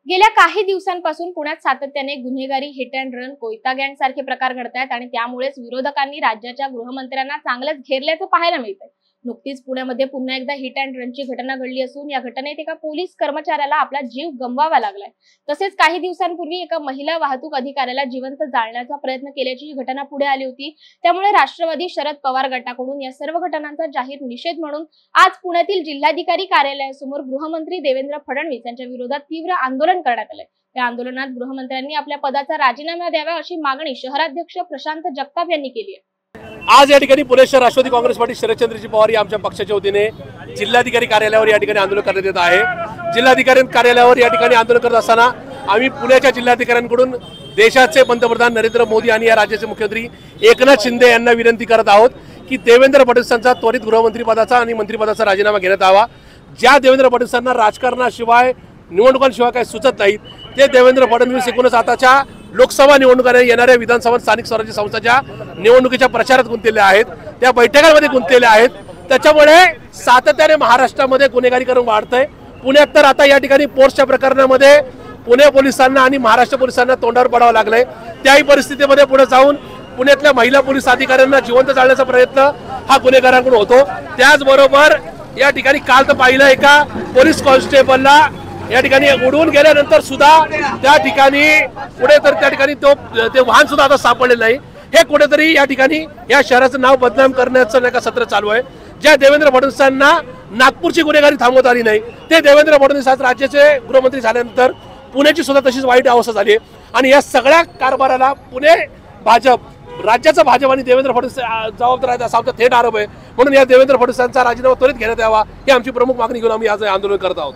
गेल्या काही दिवसांपासून पुण्यात सातत्याने गुन्हेगारी, हिट अँड रन, कोयता गँग सारखे प्रकार घडतायत आणि त्यामुळेच विरोधकांनी राज्याच्या गृहमंत्र्यांना चांगलंच घेरल्याचं पाहायला मिळतंय। नुकतीच पुण्यामध्ये पुन्हा एकदा हिट अँड रनची घटना घडली असून या घटनेत एका पोलीस कर्मचाऱ्याला आपला जीव गमवावा लागलाय। तसेच काही दिवसांपूर्वी एका महिला वाहतूक अधिकाऱ्याला जिवंत जाळण्याचा प्रयत्न केल्याची घटना पुढे आली होती। त्यामुळे राष्ट्रवादी शरद पवार गटाकडून या सर्व घटनांचा जाहीर निषेध म्हणून आज पुण्यातील जिल्हाधिकारी कार्यालयासमोर गृहमंत्री देवेंद्र फडणवीस यांच्या विरोधात तीव्र आंदोलन करण्यात आले। या आंदोलनात गृहमंत्र्यांनी आपल्या पदाचा राजीनामा द्यावा अशी मागणी शहराध्यक्ष प्रशांत जगताप यांनी केली आहे। आज या ठिकाणी पुणे शहर राष्ट्रवादी काँग्रेस पार्टी शरदचंद्रजी पवार या आमच्या पक्षाच्या वतीने जिल्हाधिकारी कार्यालयावर या ठिकाणी आंदोलन करण्यात येत आहे। जिल्हाधिकारी कार्यालयावर या ठिकाणी आंदोलन करत असताना आम्ही पुण्याच्या जिल्हाधिकाऱ्यांकडून देशाचे पंतप्रधान नरेंद्र मोदी आणि या राज्याचे मुख्यमंत्री एकनाथ शिंदे यांना विनंती करत आहोत की देवेंद्र फडणवीस यांचा त्वरित गृहमंत्री पदाचा आणि मंत्रिपदाचा राजीनामा घेण्यात यावा। ज्या देवेंद्र फडणवीस यांना राजकारणाशिवाय निवडणुकांशिवाय काही सुचत नाहीत ते देवेंद्र फडणवीस एकूणच आताच्या लोकसभा निवडणुकांना येणाऱ्या विधानसभा स्थानिक स्वराज्य संस्थांच्या निवडणुकीच्या प्रचारात गुंतलेले आहेत, त्या बैठकांमध्ये गुंतलेले आहेत। त्याच्यामुळे सातत्याने महाराष्ट्रामध्ये गुन्हेगारीकरण वाढतंय। पुण्यात तर आता या ठिकाणी पोर्सच्या प्रकरणामध्ये पुणे पोलिसांना आणि महाराष्ट्र पोलिसांना तोंडावर पडावं लागलंय। त्याही परिस्थितीमध्ये पुढे जाऊन पुण्यातल्या महिला पोलीस अधिकाऱ्यांना जिवंत जाळण्याचा प्रयत्न हा गुन्हेगारांकडून होतो। त्याचबरोबर या ठिकाणी काल तर पाहिलं एका पोलीस कॉन्स्टेबलला या ठिकाणी उडवून गेल्यानंतर सुद्धा त्या ठिकाणी कुठेतरी त्या ठिकाणी ते वाहन सुद्धा आता सापडलेलं नाही। हे कुठेतरी या ठिकाणी या शहराचं नाव बदनाम करण्याचं एका सत्र चालू आहे। ज्या देवेंद्र फडणवीसांना नागपूरची गुन्हेगारी थांबवता आली नाही ते देवेंद्र फडणवीस आज राज्याचे गृहमंत्री झाल्यानंतर पुण्याची सुद्धा तशीच वाईट अवस्था झाली आहे। आणि या सगळ्या कारभाराला पुणे भाजप, राज्याचा भाजप आणि देवेंद्र फडणवीस जबाबदार आहेत असा आमचा थेट आरोप आहे। म्हणून या देवेंद्र फडणवीसांचा राजीनामा त्वरित घेण्यात यावा ही आमची प्रमुख मागणी घेऊन आम्ही आज आंदोलन करत आहोत।